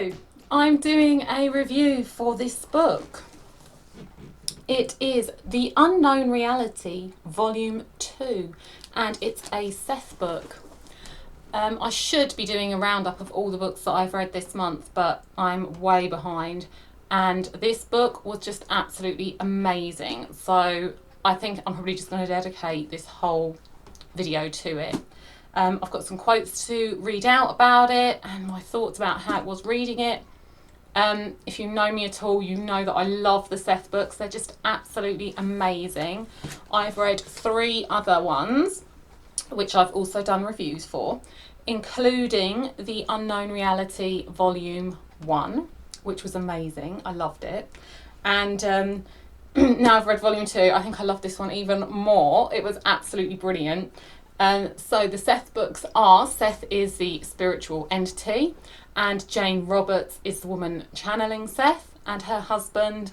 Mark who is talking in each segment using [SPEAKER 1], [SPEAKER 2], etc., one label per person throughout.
[SPEAKER 1] So, I'm doing a review for this book. It is The Unknown Reality, Vol.2, and it's a Seth book. I should be doing a roundup of all the books that I've read this month, but I'm way behind. And this book was just absolutely amazing. So I think I'm probably just going to dedicate this whole video to it. I've got some quotes to read out about it and my thoughts about how it was reading it. If you know me at all, you know that I love the Seth books. They're just absolutely amazing. I've read 3 other ones, which I've also done reviews for, including The Unknown Reality Volume 1, which was amazing. I loved it. And now I've read Volume 2, I think I love this one even more. It was absolutely brilliant. So the Seth books are, Seth is the spiritual entity, and Jane Roberts is the woman channeling Seth, and her husband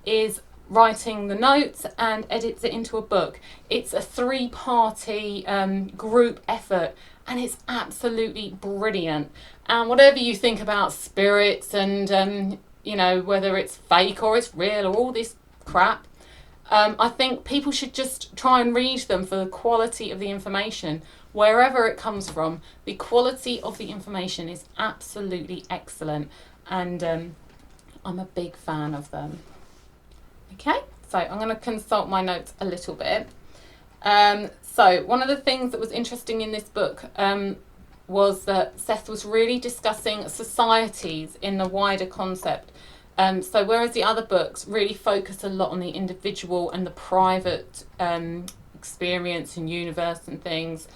[SPEAKER 1] is writing the notes and edits it into a book. It's a 3-party group effort, and it's absolutely brilliant. And whatever you think about spirits and you know, whether it's fake or it's real or all this crap, I think people should just try and read them for the quality of the information. Wherever it comes from, the quality of the information is absolutely excellent, and I'm a big fan of them. Okay, so I'm going to consult my notes a little bit. So one of the things that was interesting in this book was that Seth was really discussing societies in the wider concept. So whereas the other books really focus a lot on the individual and the private experience and universe and things,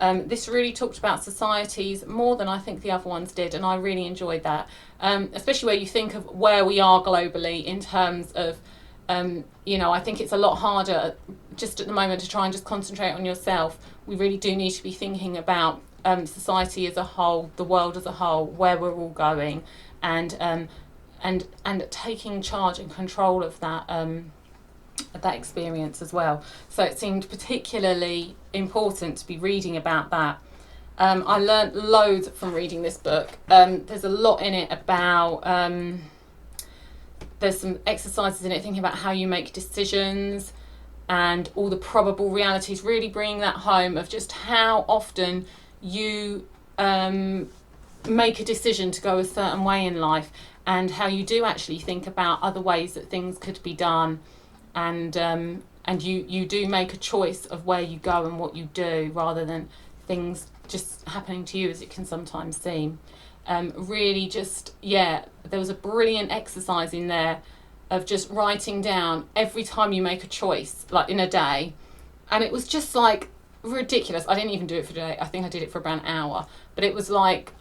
[SPEAKER 1] this really talked about societies more than I think the other ones did, and I really enjoyed that, especially where you think of where we are globally in terms of, you know, I think it's a lot harder just at the moment to try and just concentrate on yourself. We really do need to be thinking about society as a whole, the world as a whole, where we're all going, and taking charge and control of that experience as well. So it seemed particularly important to be reading about that. I learnt loads from reading this book. There's a lot in it about, there's some exercises in it thinking about how you make decisions and all the probable realities, really bringing that home of just how often you make a decision to go a certain way in life, and how you do actually think about other ways that things could be done, and you do make a choice of where you go and what you do, rather than things just happening to you as it can sometimes seem. Really just, yeah, there was a brilliant exercise in there of just writing down every time you make a choice, like in a day, and it was just like ridiculous. I didn't even do it for a day. I think I did it for about an hour, but it was like,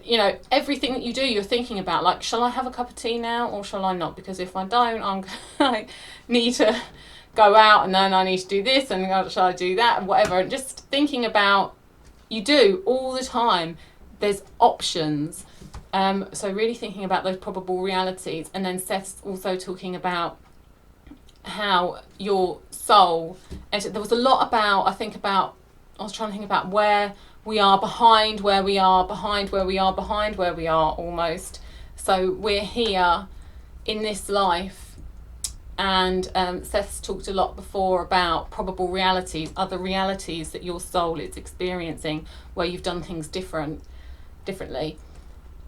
[SPEAKER 1] you know, everything that you do, you're thinking about, like, shall I have a cup of tea now or shall I not? Because if I don't, I need to go out, and then I need to do this, and shall I do that, and whatever. And just thinking about, you do all the time, there's options. So really thinking about those probable realities. And then Seth's also talking about how your soul, and there was a lot about, I was trying to think about where we are behind where we are, behind where we are, behind where we are, almost. So we're here in this life, and Seth's talked a lot before about probable realities, other realities that your soul is experiencing, where you've done things differently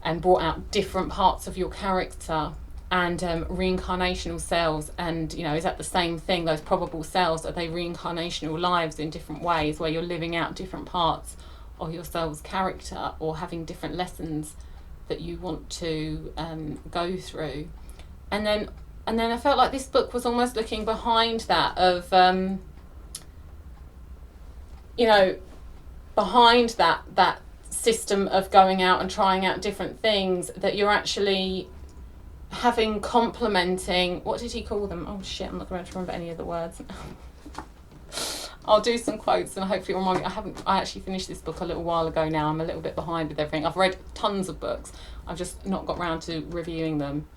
[SPEAKER 1] and brought out different parts of your character, and reincarnational selves. And, you know, is that the same thing, those probable selves? Are they reincarnational lives in different ways, where you're living out different parts of yourself's character, or having different lessons that you want to go through? And then I felt like this book was almost looking behind that, of you know, behind that system of going out and trying out different things, that you're actually having complementing, what did he call them? Oh shit, I'm not going to remember any of the words. I'll do some quotes and hopefully remind me. I actually finished this book a little while ago now. I'm a little bit behind with everything. I've read tons of books. I've just not got round to reviewing them.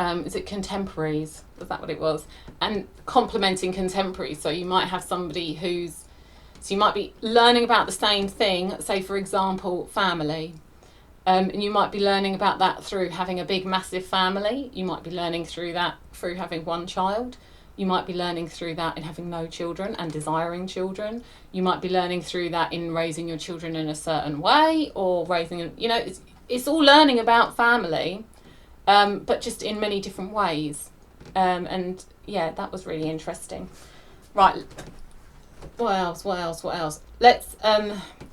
[SPEAKER 1] Is it contemporaries? Was that what it was? And complementing contemporaries. So you might have somebody so you might be learning about the same thing, say for example, family. And you might be learning about that through having a big, massive family. You might be learning through that through having one child. You might be learning through that in having no children and desiring children. You might be learning through that in raising your children in a certain way, or raising, it's all learning about family, but just in many different ways. And yeah, that was really interesting. Right, what else? Let's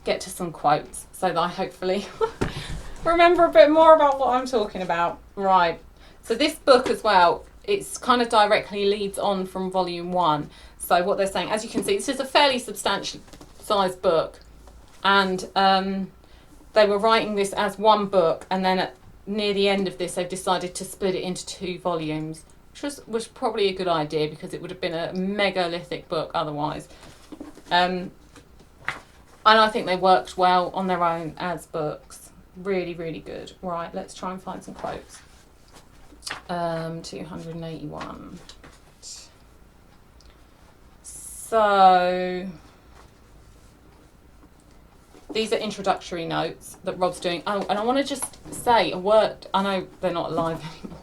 [SPEAKER 1] get to some quotes so that I hopefully remember a bit more about what I'm talking about. Right, so this book as well, it's kind of directly leads on from volume 1. So what they're saying, as you can see, this is a fairly substantial sized book, and they were writing this as one book, and then near the end of this they've decided to split it into 2 volumes, which was probably a good idea because it would have been a megalithic book otherwise. And I think they worked well on their own as books. Really, really good. Right, let's try and find some quotes. 281. So these are introductory notes that Rob's doing. Oh, and I want to just say a word. I know they're not live anymore,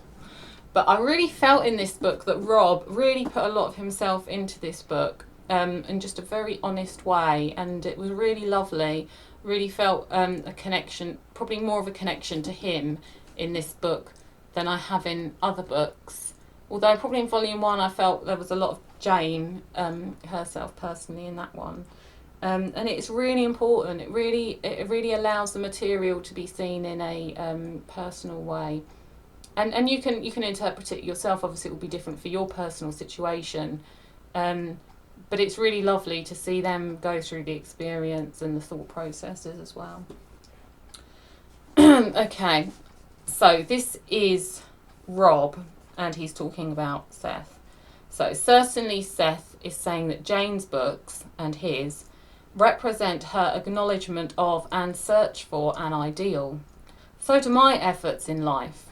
[SPEAKER 1] but I really felt in this book that Rob really put a lot of himself into this book, in just a very honest way, and it was really lovely. Really felt a connection, probably more of a connection to him in this book than I have in other books. Although probably in volume 1 I felt there was a lot of Jane herself personally in that one. And it's really important. It really allows the material to be seen in a personal way. And you can interpret it yourself. Obviously it will be different for your personal situation. But it's really lovely to see them go through the experience and the thought processes as well. Okay, so this is Rob, and he's talking about Seth. So certainly Seth is saying that Jane's books, and his, represent her acknowledgement of and search for an ideal. So do my efforts in life.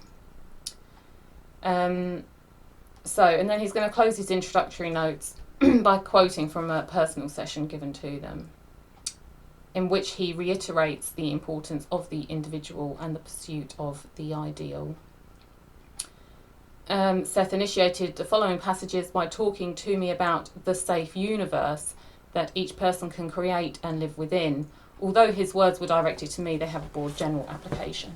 [SPEAKER 1] And then he's going to close his introductory notes by quoting from a personal session given to them, in which he reiterates the importance of the individual and the pursuit of the ideal. Seth initiated the following passages by talking to me about the safe universe that each person can create and live within. Although his words were directed to me, they have a broad general application.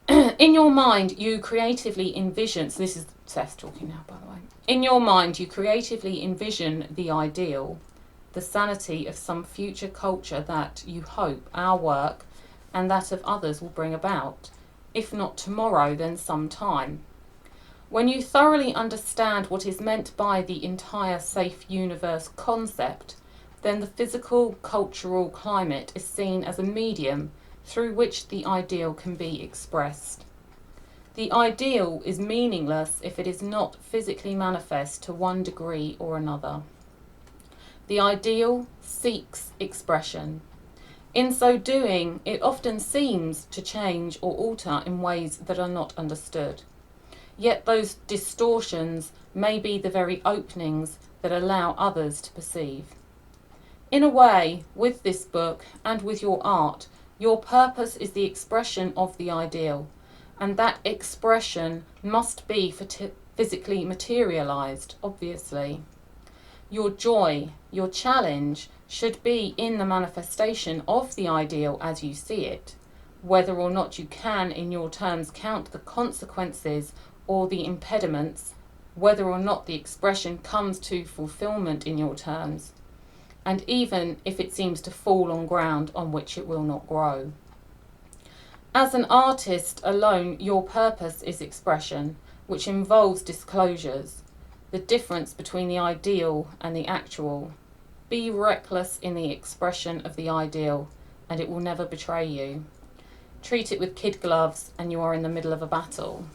[SPEAKER 1] In your mind, you creatively envision, so this is Seth talking now, by the way. In your mind, you creatively envision the ideal, the sanity of some future culture that you hope our work and that of others will bring about, if not tomorrow, then sometime. When you thoroughly understand what is meant by the entire safe universe concept, then the physical, cultural climate is seen as a medium through which the ideal can be expressed. The ideal is meaningless if it is not physically manifest to one degree or another. The ideal seeks expression. In so doing, it often seems to change or alter in ways that are not understood. Yet those distortions may be the very openings that allow others to perceive. In a way, with this book and with your art, your purpose is the expression of the ideal, and that expression must be physically materialised, obviously. Your joy, your challenge, should be in the manifestation of the ideal as you see it, whether or not you can in your terms count the consequences or the impediments, whether or not the expression comes to fulfilment in your terms, and even if it seems to fall on ground on which it will not grow. As an artist alone, your purpose is expression, which involves disclosures, the difference between the ideal and the actual. Be reckless in the expression of the ideal, and it will never betray you. Treat it with kid gloves, and you are in the middle of a battle.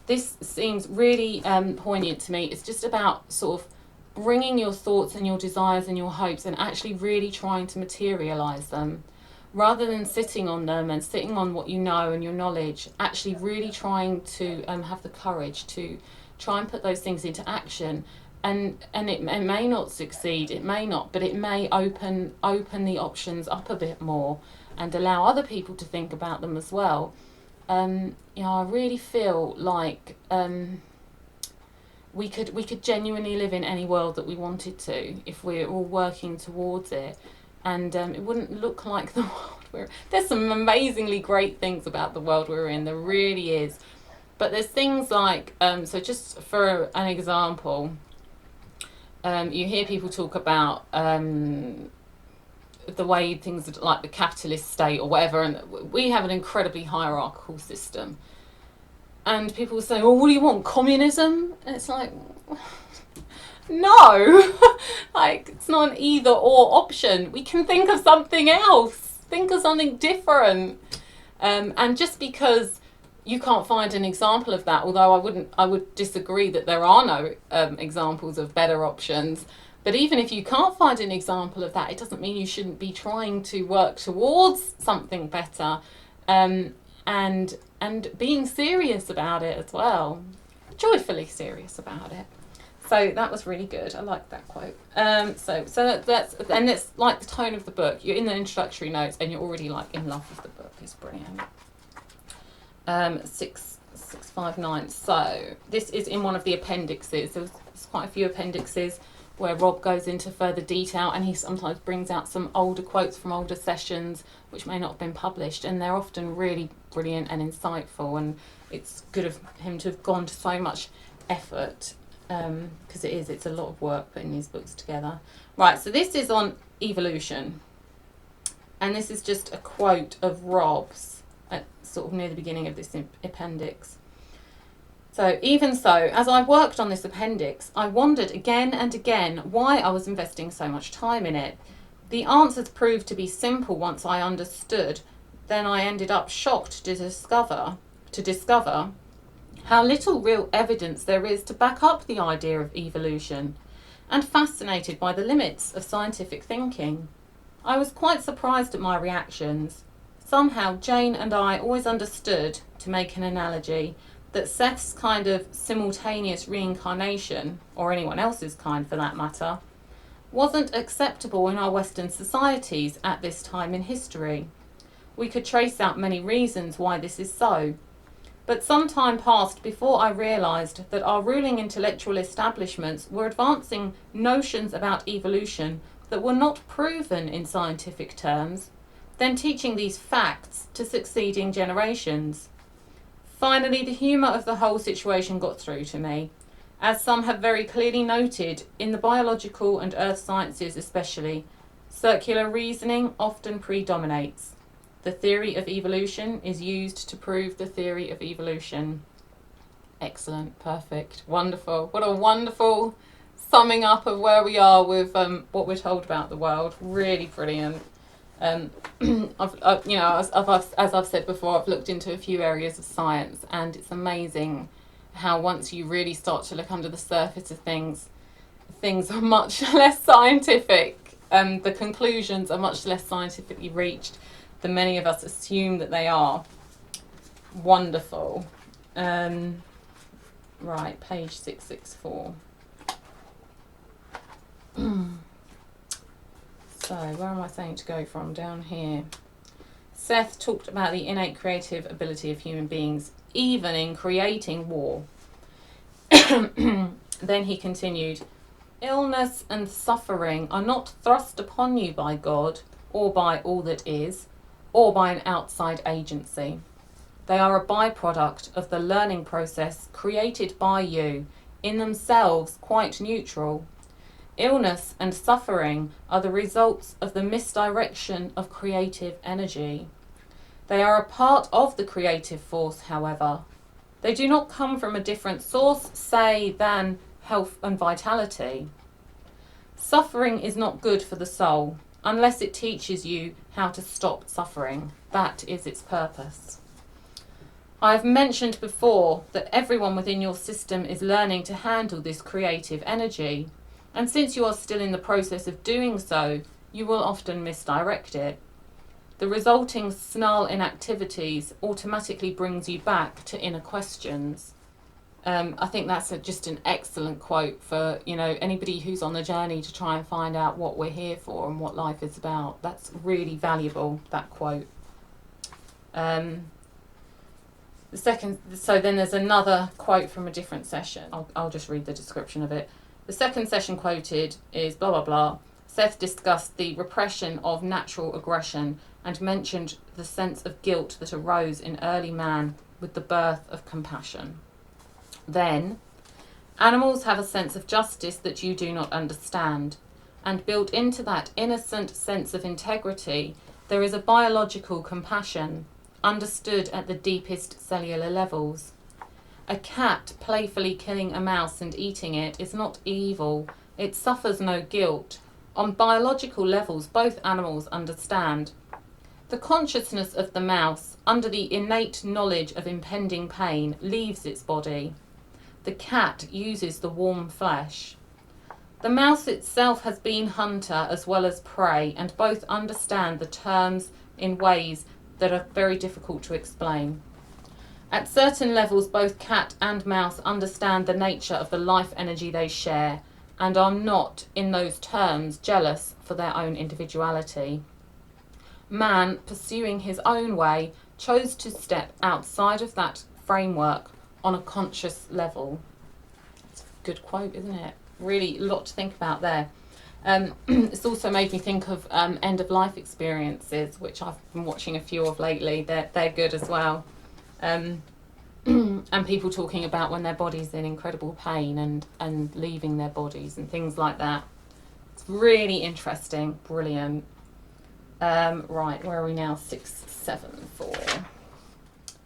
[SPEAKER 1] This seems really poignant to me. It's just about sort of bringing your thoughts and your desires and your hopes and actually really trying to materialise them, rather than sitting on them and sitting on what you know and your knowledge, actually really trying to have the courage to try and put those things into action, it may not succeed, it may not, but it may open the options up a bit more and allow other people to think about them as well. I really feel like we could genuinely live in any world that we wanted to if we're all working towards it, and it wouldn't look like the world we're in. There's some amazingly great things about the world we're in, there really is, but there's things like, so just for an example, you hear people talk about the way things like the capitalist state or whatever, and we have an incredibly hierarchical system. And people say, "Oh, what do you want? Communism?" And it's like, no, like it's not an either or option. We can think of something else. Think of something different. And just because you can't find an example of that, although I would disagree that there are no examples of better options. But even if you can't find an example of that, it doesn't mean you shouldn't be trying to work towards something better, and being serious about it as well, joyfully serious about it. So that was really good. I like that quote. So that's, and it's like the tone of the book. You're in the introductory notes and you're already like in love with the book. It's brilliant. 659. So this is in one of the appendixes. There's quite a few appendixes where Rob goes into further detail, and he sometimes brings out some older quotes from older sessions which may not have been published, and they're often really brilliant and insightful, and it's good of him to have gone to so much effort, because it's a lot of work putting these books together. Right, so this is on evolution, and this is just a quote of Rob's at sort of near the beginning of this appendix. So, even so, as I worked on this appendix, I wondered again and again why I was investing so much time in it. The answers proved to be simple once I understood. Then I ended up shocked to discover how little real evidence there is to back up the idea of evolution, and fascinated by the limits of scientific thinking. I was quite surprised at my reactions. Somehow Jane and I always understood, to make an analogy, that Seth's kind of simultaneous reincarnation, or anyone else's kind for that matter, wasn't acceptable in our Western societies at this time in history. We could trace out many reasons why this is so, but some time passed before I realised that our ruling intellectual establishments were advancing notions about evolution that were not proven in scientific terms, then teaching these facts to succeeding generations. Finally, the humour of the whole situation got through to me. As some have very clearly noted, in the biological and earth sciences especially, circular reasoning often predominates. The theory of evolution is used to prove the theory of evolution. Excellent, perfect, wonderful. What a wonderful summing up of where we are with what we're told about the world. Really brilliant. As I've said before, I've looked into a few areas of science, and it's amazing how once you really start to look under the surface of things are much less scientific. The conclusions are much less scientifically reached than many of us assume that they are. Wonderful. Right, page 664. So, where am I saying to go from? Down here. Seth talked about the innate creative ability of human beings, even in creating war. Then he continued, illness and suffering are not thrust upon you by God, or by all that is, or by an outside agency. They are a byproduct of the learning process created by you, in themselves quite neutral. Illness and suffering are the results of the misdirection of creative energy. They are a part of the creative force, however. They do not come from a different source, say, than health and vitality. Suffering is not good for the soul, unless it teaches you how to stop suffering. That is its purpose. I have mentioned before that everyone within your system is learning to handle this creative energy. And since you are still in the process of doing so, you will often misdirect it. The resulting snarl in activities automatically brings you back to inner questions. I think that's just an excellent quote for, you know, anybody who's on the journey to try and find out what we're here for and what life is about. That's really valuable, that quote. So then there's another quote from a different session. I'll just read the description of it. The second session quoted is blah, blah, blah. Seth discussed the repression of natural aggression and mentioned the sense of guilt that arose in early man with the birth of compassion. Then, animals have a sense of justice that you do not understand, and built into that innocent sense of integrity, there is a biological compassion, understood at the deepest cellular levels. A cat playfully killing a mouse and eating it is not evil. It suffers no guilt. On biological levels, both animals understand. The consciousness of the mouse, under the innate knowledge of impending pain, leaves its body. The cat uses the warm flesh. The mouse itself has been hunter as well as prey, and both understand the terms in ways that are very difficult to explain. At certain levels, both cat and mouse understand the nature of the life energy they share and are not, in those terms, jealous for their own individuality. Man, pursuing his own way, chose to step outside of that framework on a conscious level. It's a good quote, isn't it? Really a lot to think about there. It's also made me think of end-of-life experiences, which I've been watching a few of lately. They're good as well. And people talking about when their body's in incredible pain and leaving their bodies and things like that. It's really interesting, brilliant. Right, where are we now? 6, 7, 4.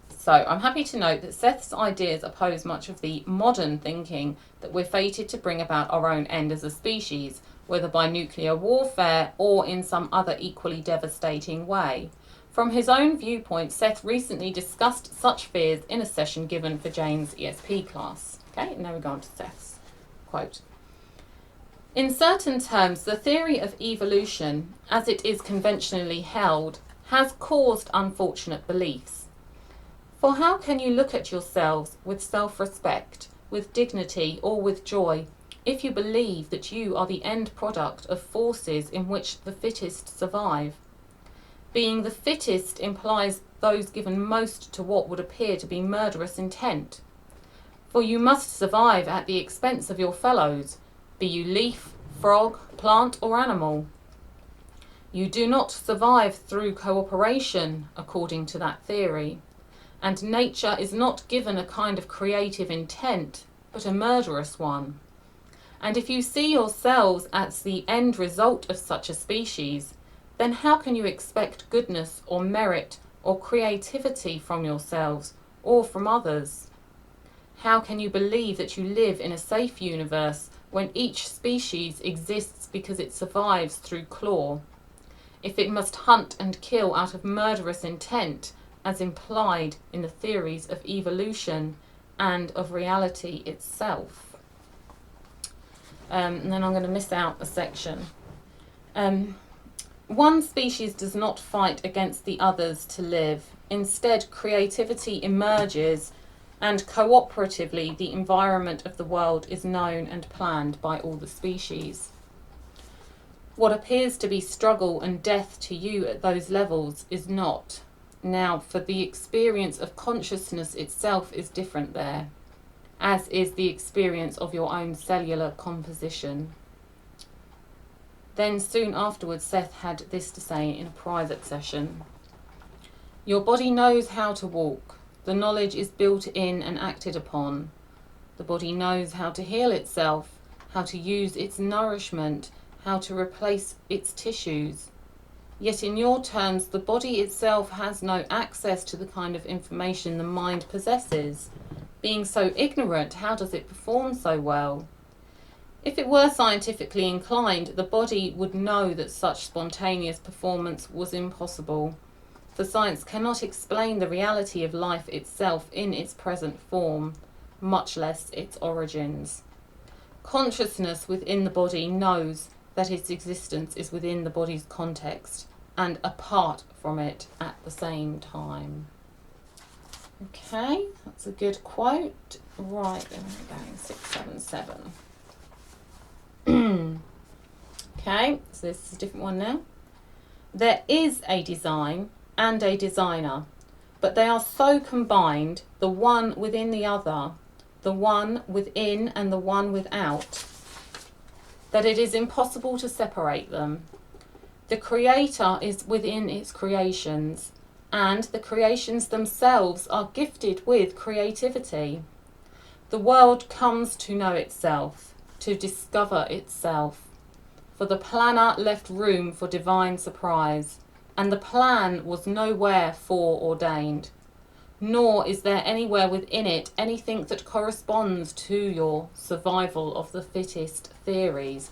[SPEAKER 1] So I'm happy to note that Seth's ideas oppose much of the modern thinking that we're fated to bring about our own end as a species, whether by nuclear warfare or in some other equally devastating way. From his own viewpoint, Seth recently discussed such fears in a session given for Jane's ESP class. Okay, and now we go on to Seth's quote. In certain terms, the theory of evolution, as it is conventionally held, has caused unfortunate beliefs. For how can you look at yourselves with self-respect, with dignity, or with joy, if you believe that you are the end product of forces in which the fittest survive? Being the fittest implies those given most to what would appear to be murderous intent. For you must survive at the expense of your fellows, be you leaf, frog, plant, or animal. You do not survive through cooperation, according to that theory. And nature is not given a kind of creative intent, but a murderous one. And if you see yourselves as the end result of such a species, then how can you expect goodness or merit or creativity from yourselves or from others? How can you believe that you live in a safe universe when each species exists because it survives through claw? If it must hunt and kill out of murderous intent, as implied in the theories of evolution and of reality itself. And then I'm going to miss out a section. One species does not fight against the others to live. Instead, creativity emerges, and cooperatively the environment of the world is known and planned by all the species. What appears to be struggle and death to you at those levels is not. Now, for the experience of consciousness itself is different there, as is the experience of your own cellular composition. Then soon afterwards, Seth had this to say in a private session. Your body knows how to walk. The knowledge is built in and acted upon. The body knows how to heal itself, how to use its nourishment, how to replace its tissues. Yet in your terms, the body itself has no access to the kind of information the mind possesses. Being so ignorant, how does it perform so well? If it were scientifically inclined, the body would know that such spontaneous performance was impossible. For science cannot explain the reality of life itself in its present form, much less its origins. Consciousness within the body knows that its existence is within the body's context and apart from it at the same time. Okay, that's a good quote. Right, then we're going 6, 7, 7. Okay, so this is a different one now. There is a design and a designer, but they are so combined, the one within the other, the one within and the one without, that it is impossible to separate them. The creator is within its creations, and the creations themselves are gifted with creativity. The world comes to know itself, to discover itself. For the planner left room for divine surprise, and the plan was nowhere foreordained. Nor is there anywhere within it anything that corresponds to your survival of the fittest theories.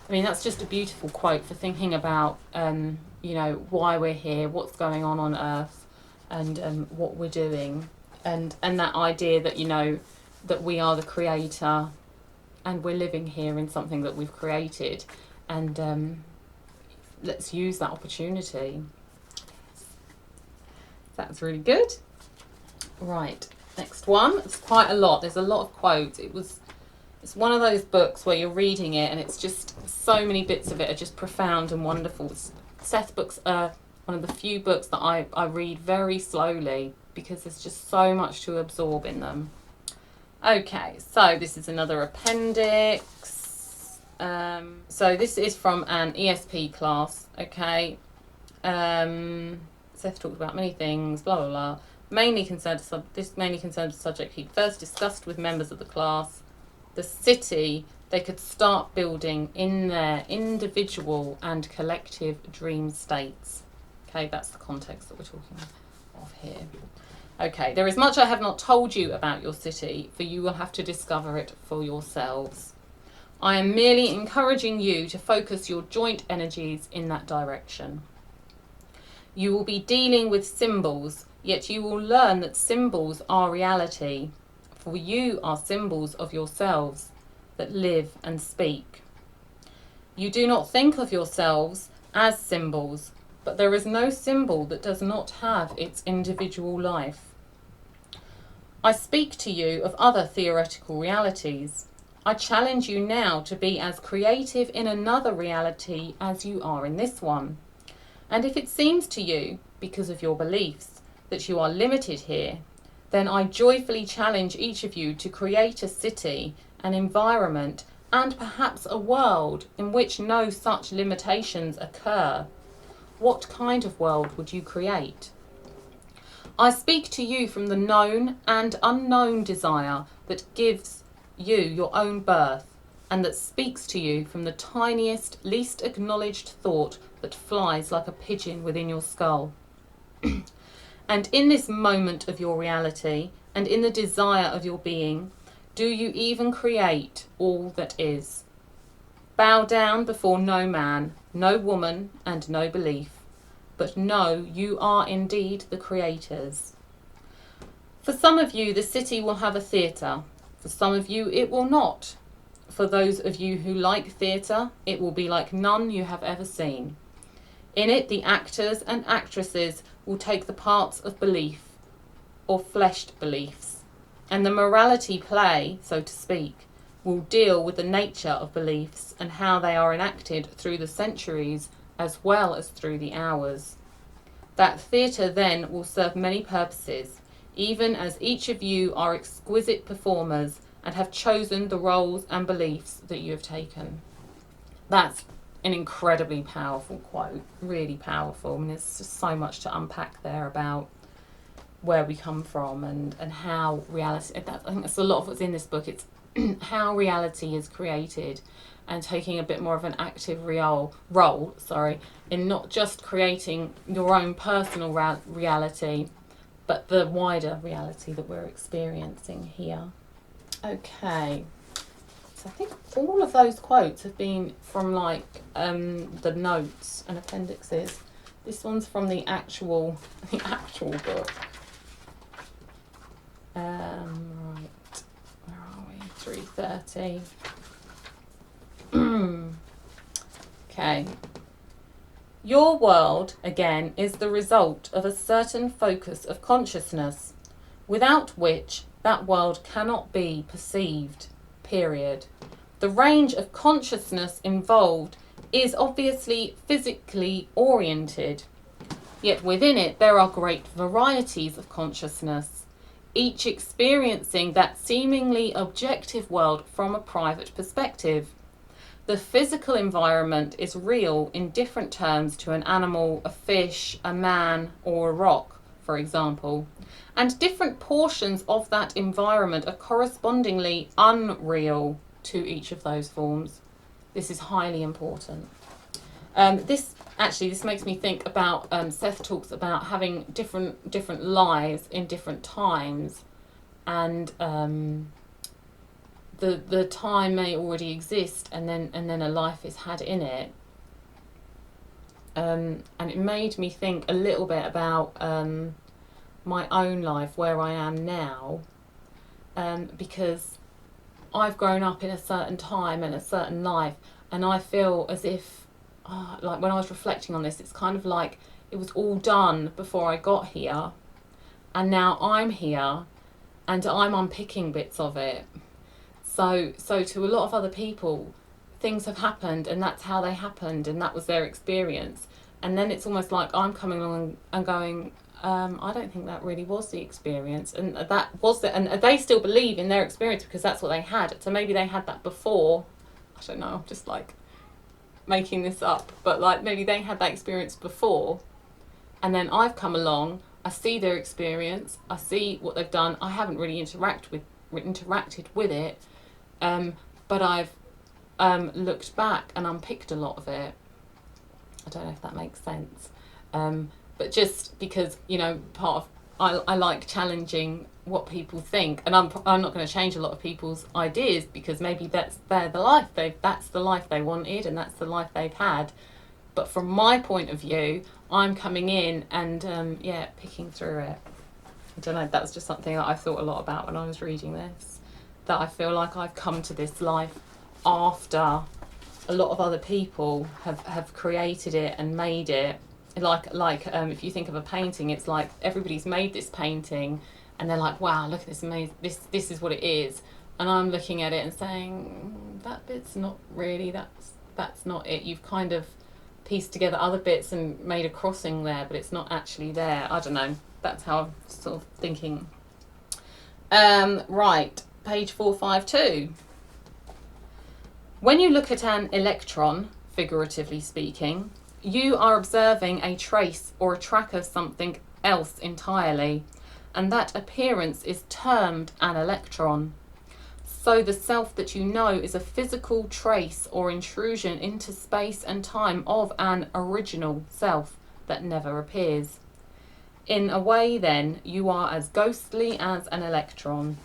[SPEAKER 1] I mean, that's just a beautiful quote for thinking about, why we're here, what's going on Earth, and what we're doing, and that idea that, that we are the creator, and we're living here in something that we've created, and let's use that opportunity. That's really good. Right, next one. It's quite a lot. There's a lot of quotes. It's one of those books where you're reading it and it's just so many bits of it are just profound and wonderful. Seth books are one of the few books that I read very slowly because there's just so much to absorb in them. Okay, so this is another appendix. So this is from an ESP class, okay. Seth talked about many things, blah, blah, blah. This mainly concerns the subject he first discussed with members of the class, the city they could start building in their individual and collective dream states. Okay, that's the context that we're talking of here. Okay, there is much I have not told you about your city, for you will have to discover it for yourselves. I am merely encouraging you to focus your joint energies in that direction. You will be dealing with symbols, yet you will learn that symbols are reality, for you are symbols of yourselves that live and speak. You do not think of yourselves as symbols, but there is no symbol that does not have its individual life. I speak to you of other theoretical realities. I challenge you now to be as creative in another reality as you are in this one. And if it seems to you, because of your beliefs, that you are limited here, then I joyfully challenge each of you to create a city, an environment, and perhaps a world in which no such limitations occur. What kind of world would you create? I speak to you from the known and unknown desire that gives you your own birth, and that speaks to you from the tiniest, least acknowledged thought that flies like a pigeon within your skull. And in this moment of your reality, and in the desire of your being, do you even create all that is? Bow down before no man, no woman, and no belief, but know you are indeed the creators. For some of you, the city will have a theatre. For some of you, it will not. For those of you who like theatre, it will be like none you have ever seen. In it, the actors and actresses will take the parts of belief, or fleshed beliefs, and the morality play, so to speak, will deal with the nature of beliefs and how they are enacted through the centuries as well as through the hours. That theatre then will serve many purposes, even as each of you are exquisite performers and have chosen the roles and beliefs that you have taken. That's an incredibly powerful quote, really powerful. I mean, there's just so much to unpack there about where we come from and how reality, I think that's a lot of what's in this book. It's how reality is created and taking a bit more of an active role, in not just creating your own personal reality, but the wider reality that we're experiencing here. Okay. So I think all of those quotes have been from the notes and appendixes. This one's from the actual book. Right, where are we? 3:30. Okay. Your world, again, is the result of a certain focus of consciousness. without which that world cannot be perceived, period. The range of consciousness involved is obviously physically oriented, yet within it there are great varieties of consciousness, each experiencing that seemingly objective world from a private perspective. The physical environment is real in different terms to an animal, a fish, a man, or a rock, for example, and different portions of that environment are correspondingly unreal to each of those forms. This is highly important. This makes me think about Seth talks about having different lives in different times, and the time may already exist, and then a life is had in it. And it made me think a little bit about my own life, where I am now, because I've grown up in a certain time and a certain life, and I feel as if, like when I was reflecting on this, it's kind of like it was all done before I got here, and now I'm here, and I'm unpicking bits of it. So to a lot of other people, things have happened, and that's how they happened, and that was their experience. And then it's almost like I'm coming along and going, I don't think that really was the experience, and that was it. And they still believe in their experience because that's what they had. So maybe they had that before. I don't know. I'm just like making this up, but like maybe they had that experience before, and then I've come along. I see their experience. I see what they've done. I haven't really interacted with it, but I've looked back and unpicked a lot of it. I don't know if that makes sense. But just because, part of I like challenging what people think, and I'm not going to change a lot of people's ideas because maybe that's the life they wanted, and that's the life they've had. But from my point of view, I'm coming in and picking through it. I don't know. That was just something that I thought a lot about when I was reading this. That I feel like I've come to this life after a lot of other people have created it and made it. Like if you think of a painting, it's like everybody's made this painting and they're like, wow, look at this amazing, this is what it is, and I'm looking at it and saying, that bit's not really, that's not it. You've kind of pieced together other bits and made a crossing there, but it's not actually there. I don't know, that's how I'm sort of thinking. Right, page 452. When you look at an electron, figuratively speaking, you are observing a trace or a track of something else entirely, and that appearance is termed an electron. So the self that you know is a physical trace or intrusion into space and time of an original self that never appears. In a way, then, you are as ghostly as an electron.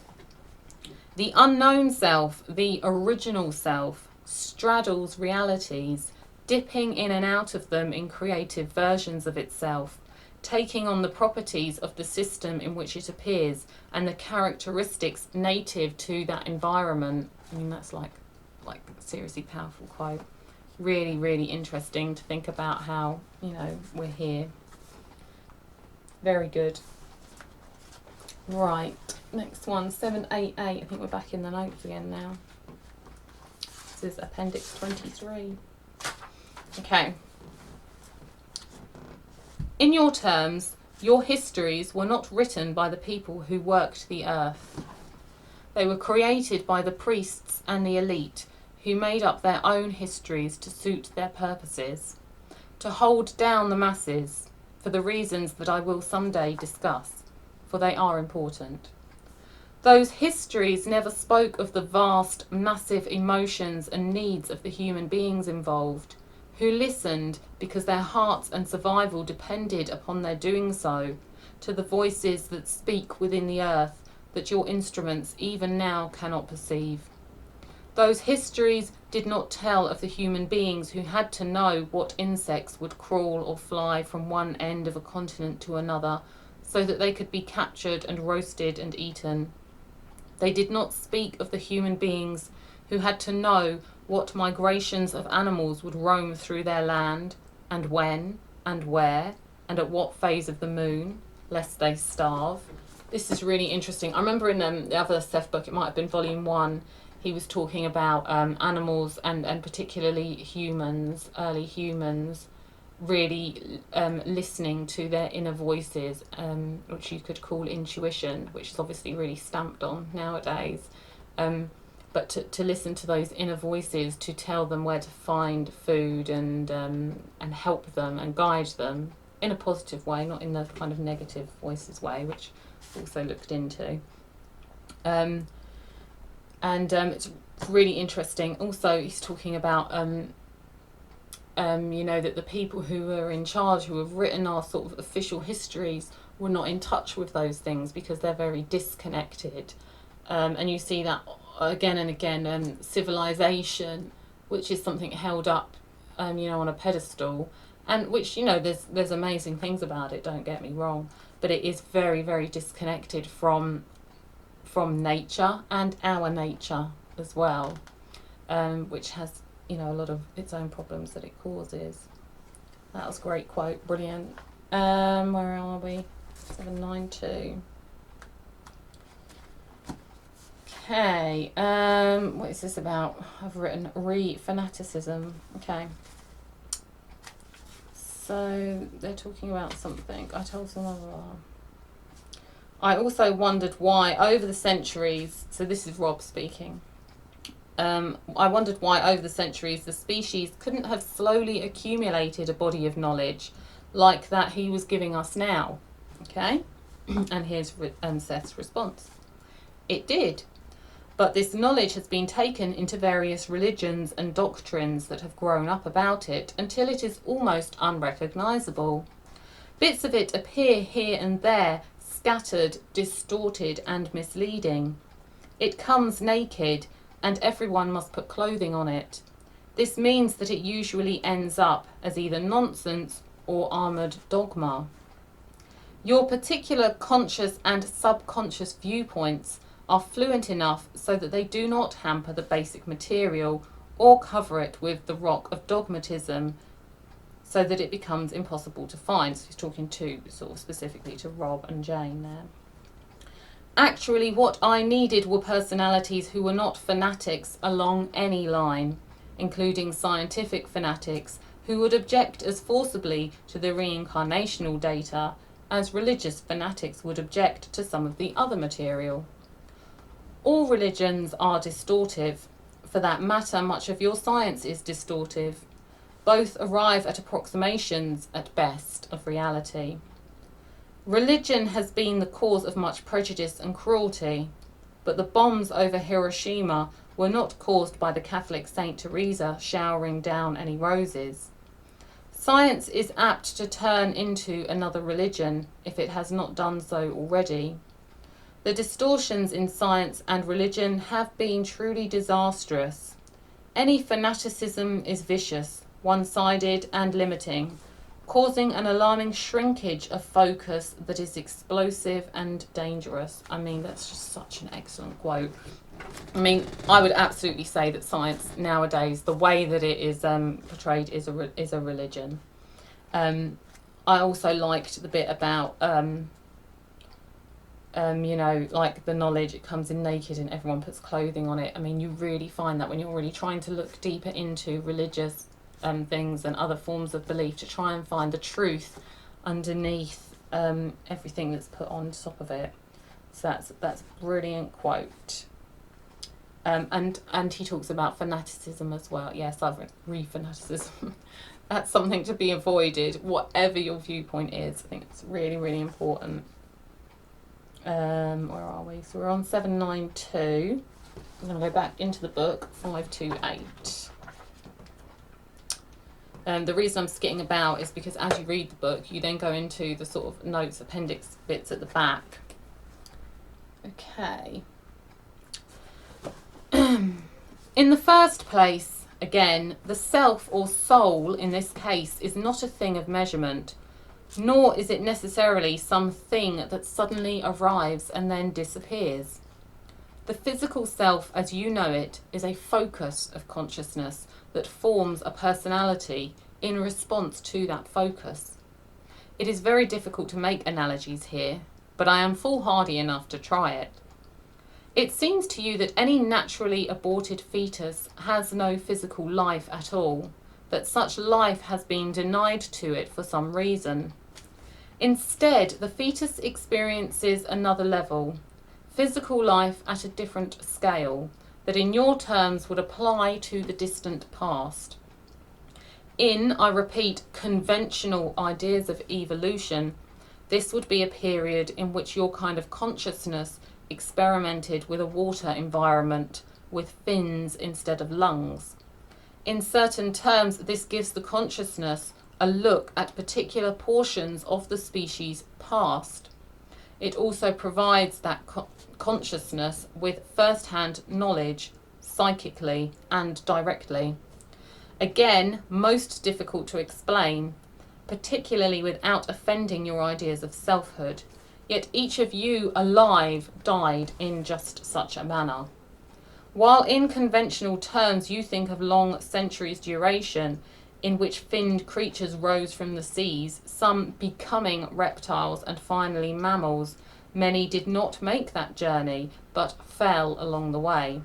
[SPEAKER 1] The unknown self, the original self, straddles realities, dipping in and out of them in creative versions of itself, taking on the properties of the system in which it appears and the characteristics native to that environment. I mean, that's like a seriously powerful quote. Really, really interesting to think about how, we're here. Very good. Right, next one, 788. I think we're back in the notes again now. This is Appendix 23. Okay. In your terms, your histories were not written by the people who worked the earth. They were created by the priests and the elite, who made up their own histories to suit their purposes, to hold down the masses, for the reasons that I will someday discuss, for they are important. Those histories never spoke of the vast, massive emotions and needs of the human beings involved, who listened because their hearts and survival depended upon their doing so, to the voices that speak within the earth that your instruments even now cannot perceive. Those histories did not tell of the human beings who had to know what insects would crawl or fly from one end of a continent to another, so that they could be captured and roasted and eaten. They did not speak of the human beings who had to know what migrations of animals would roam through their land, and when, and where, and at what phase of the moon, lest they starve. this is really interesting. I remember in the other Seth book, it might have been volume 1, he was talking about animals and particularly humans, early humans, really listening to their inner voices, which you could call intuition, which is obviously really stamped on nowadays. But to listen to those inner voices to tell them where to find food and help them and guide them in a positive way, not in the kind of negative voices way, which I've also looked into. It's really interesting. Also, he's talking about you know, that the people who are in charge, who have written our sort of official histories, were not in touch with those things because they're very disconnected. And you see that again and again. Civilization, which is something held up, you know, on a pedestal, and which, you know, there's amazing things about it. Don't get me wrong, but it is very, very disconnected from nature and our nature as well, which has, you know, a lot of its own problems that it causes. That was a great quote, brilliant. Where are we? 792. Okay, what is this about? I've written fanaticism. Okay. So they're talking about something. I told them other. I also wondered why over the centuries, so this is Rob speaking, I wondered why over the centuries the species couldn't have slowly accumulated a body of knowledge like that he was giving us now. Okay? And here's Seth's response. It did. But this knowledge has been taken into various religions and doctrines that have grown up about it until it is almost unrecognisable. Bits of it appear here and there, scattered, distorted and misleading. It comes naked, and everyone must put clothing on it. This means that it usually ends up as either nonsense or armoured dogma. Your particular conscious and subconscious viewpoints are fluent enough so that they do not hamper the basic material or cover it with the rock of dogmatism so that it becomes impossible to find. So he's talking to sort of specifically to Rob and Jane there. Actually, what I needed were personalities who were not fanatics along any line, including scientific fanatics who would object as forcibly to the reincarnational data as religious fanatics would object to some of the other material. All religions are distortive. For that matter, much of your science is distortive. Both arrive at approximations, at best, of reality. Religion has been the cause of much prejudice and cruelty, but the bombs over Hiroshima were not caused by the Catholic Saint Teresa showering down any roses. Science is apt to turn into another religion if it has not done so already. The distortions in science and religion have been truly disastrous. Any fanaticism is vicious, one-sided and limiting, causing an alarming shrinkage of focus that is explosive and dangerous. I mean, that's just such an excellent quote. I mean, I would absolutely say that science nowadays, the way that it is portrayed, is a religion. I also liked the bit about you know, like the knowledge, it comes in naked and everyone puts clothing on it. I mean, you really find that when you're really trying to look deeper into religious things and other forms of belief to try and find the truth underneath everything that's put on top of it. So that's a brilliant quote. And he talks about fanaticism as well. Yes, I've read fanaticism. That's something to be avoided, whatever your viewpoint is. I think it's really, really important. Where are we? So we're on 792. I'm going to go back into the book, 528. The reason I'm skitting about is because as you read the book, you then go into the sort of notes, appendix bits at the back. Okay. In the first place, again, the self or soul in this case is not a thing of measurement, nor is it necessarily some thing that suddenly arrives and then disappears. The physical self, as you know it, is a focus of consciousness that forms a personality in response to that focus. It is very difficult to make analogies here. but I am foolhardy enough to try it. It seems to you that any naturally aborted fetus has no physical life at all, that such life has been denied to it for some reason. Instead, the fetus experiences another level, physical life at a different scale, that in your terms would apply to the distant past. In, I repeat, conventional ideas of evolution, this would be a period in which your kind of consciousness experimented with a water environment with fins instead of lungs. In certain terms, this gives the consciousness a look at particular portions of the species past. It also provides that consciousness with first-hand knowledge, psychically and directly. Again, most difficult to explain, particularly without offending your ideas of selfhood. Yet each of you alive died in just such a manner. While in conventional terms you think of long centuries' duration, in which finned creatures rose from the seas, some becoming reptiles and finally mammals, many did not make that journey, but fell along the way.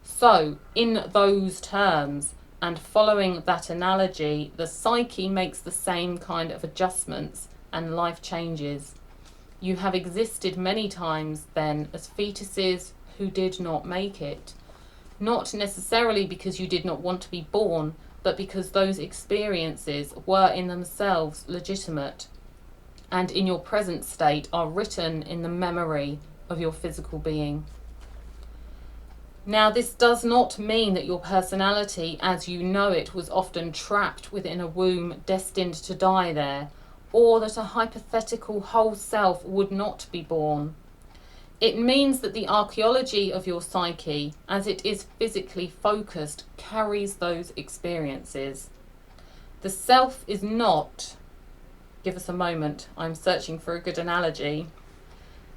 [SPEAKER 1] So, in those terms, and following that analogy, the psyche makes the same kind of adjustments and life changes. You have existed many times then as fetuses who did not make it, not necessarily because you did not want to be born, but because those experiences were in themselves legitimate and in your present state are written in the memory of your physical being. Now, this does not mean that your personality as you know it was often trapped within a womb destined to die there, or that a hypothetical whole self would not be born. It means that the archaeology of your psyche, as it is physically focused, carries those experiences. The self is not, give us a moment, I'm searching for a good analogy.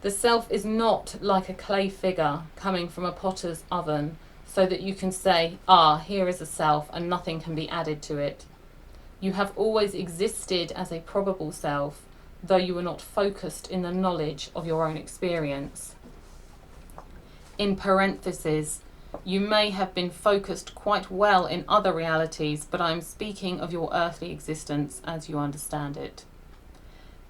[SPEAKER 1] The self is not like a clay figure coming from a potter's oven, so that you can say, here is a self and nothing can be added to it. You have always existed as a probable self, though you were not focused in the knowledge of your own experience. In parentheses, you may have been focused quite well in other realities, but I am speaking of your earthly existence as you understand it.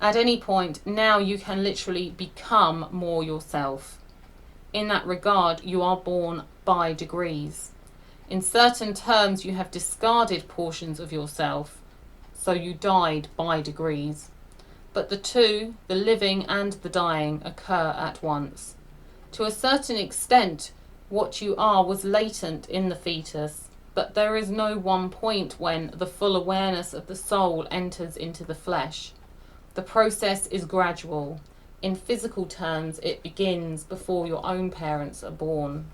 [SPEAKER 1] At any point, now you can literally become more yourself. In that regard, you are born by degrees. In certain terms, you have discarded portions of yourself, so you died by degrees. But the two, the living and the dying, occur at once. To a certain extent, what you are was latent in the fetus, but there is no one point when the full awareness of the soul enters into the flesh. The process is gradual. In physical terms, it begins before your own parents are born.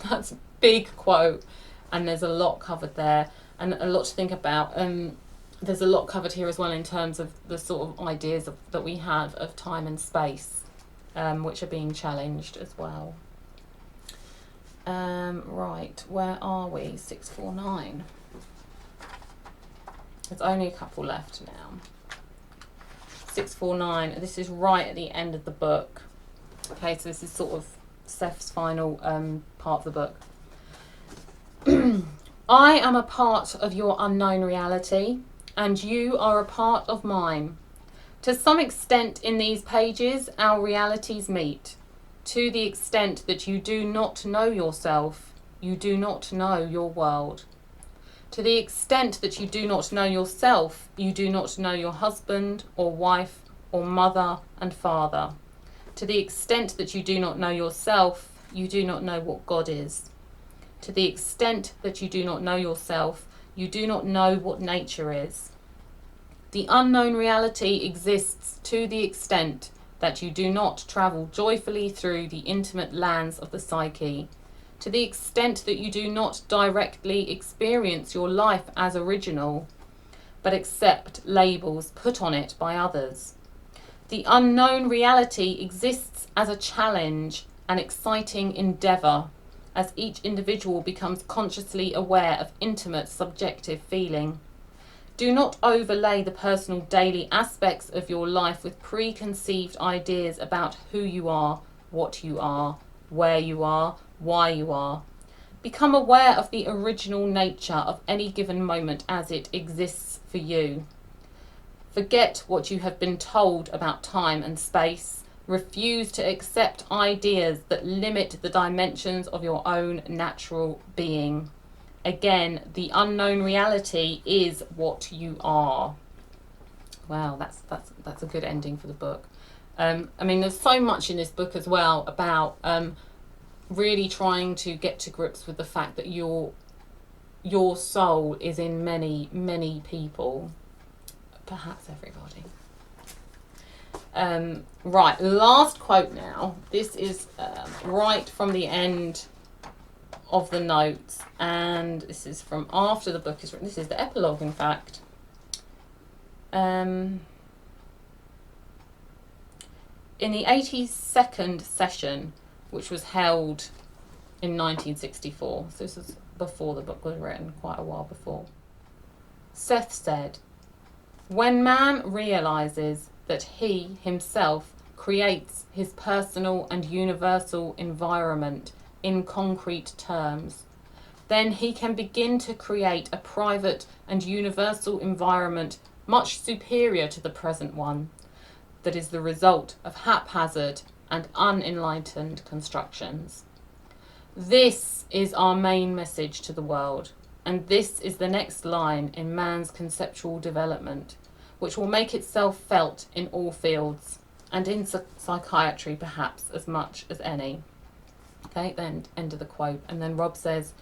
[SPEAKER 1] That's a big quote, and there's a lot covered there, and a lot to think about. There's a lot covered here as well in terms of the sort of ideas that we have of time and space, which are being challenged as well. Right, where are we? 649. There's only a couple left now. 649, this is right at the end of the book. Okay, so this is sort of Seth's final part of the book. I am a part of your unknown reality, and you are a part of mine. To some extent in these pages, our realities meet. To the extent that you do not know yourself, you do not know your world. To the extent that you do not know yourself, you do not know your husband or wife or mother and father. To the extent that you do not know yourself, you do not know what God is. To the extent that you do not know yourself, you do not know what nature is. The unknown reality exists to the extent that you do not travel joyfully through the intimate lands of the psyche. To the extent that you do not directly experience your life as original, but accept labels put on it by others. The unknown reality exists as a challenge, an exciting endeavour, as each individual becomes consciously aware of intimate subjective feeling. Do not overlay the personal daily aspects of your life with preconceived ideas about who you are, what you are, where you are, why you are. Become aware of the original nature of any given moment as it exists for you. Forget what you have been told about time and space. Refuse to accept ideas that limit the dimensions of your own natural being. Again, the unknown reality is what you are. Wow, that's a good ending for the book. I mean, there's so much in this book as well about really trying to get to grips with the fact that your soul is in many, many people, perhaps everybody. Right, last quote now. This is right from the end of the notes, and this is from after the book is written. This is the epilogue, in fact. In the 82nd session, which was held in 1964, so this was before the book was written, quite a while before, Seth said, "When man realizes that he himself creates his personal and universal environment in concrete terms, then he can begin to create a private and universal environment much superior to the present one, that is the result of haphazard and unenlightened constructions. This is our main message to the world, and this is the next line in man's conceptual development, which will make itself felt in all fields, and in psychiatry perhaps as much as any." Okay, then end of the quote. And then Rob says,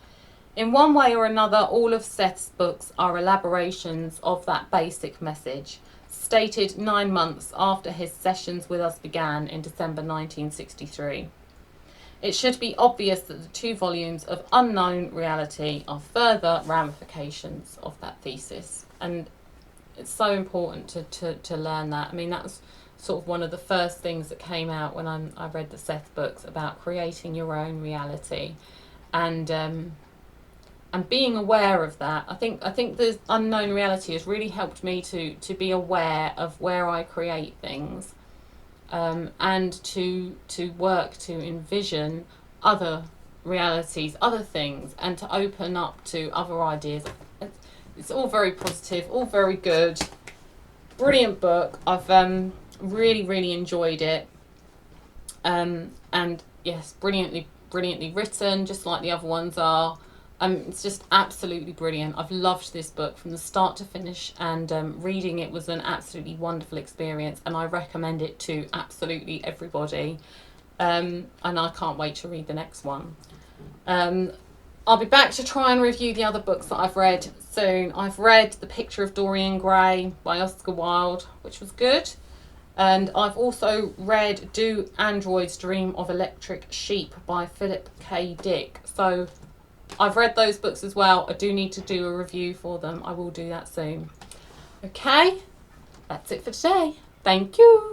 [SPEAKER 1] "In one way or another, all of Seth's books are elaborations of that basic message, stated 9 months after his sessions with us began in December 1963. It should be obvious that the 2 volumes of Unknown Reality are further ramifications of that thesis." And it's so important to learn that. I mean, that was sort of one of the first things that came out when I read the Seth books about creating your own reality, and being aware of that. I think the unknown reality has really helped me to be aware of where I create things, and to work to envision other realities, other things, and to open up to other ideas. It's all very positive, all very good. Brilliant book. I've really enjoyed it. And yes, brilliantly written, just like the other ones are. It's just absolutely brilliant. I've loved this book from the start to finish, and reading it was an absolutely wonderful experience, and I recommend it to absolutely everybody. And I can't wait to read the next one. I'll be back to try and review the other books that I've read soon. I've read The Picture of Dorian Gray by Oscar Wilde, which was good. And I've also read Do Androids Dream of Electric Sheep by Philip K. Dick. So I've read those books as well. I do need to do a review for them. I will do that soon. Okay, that's it for today. Thank you.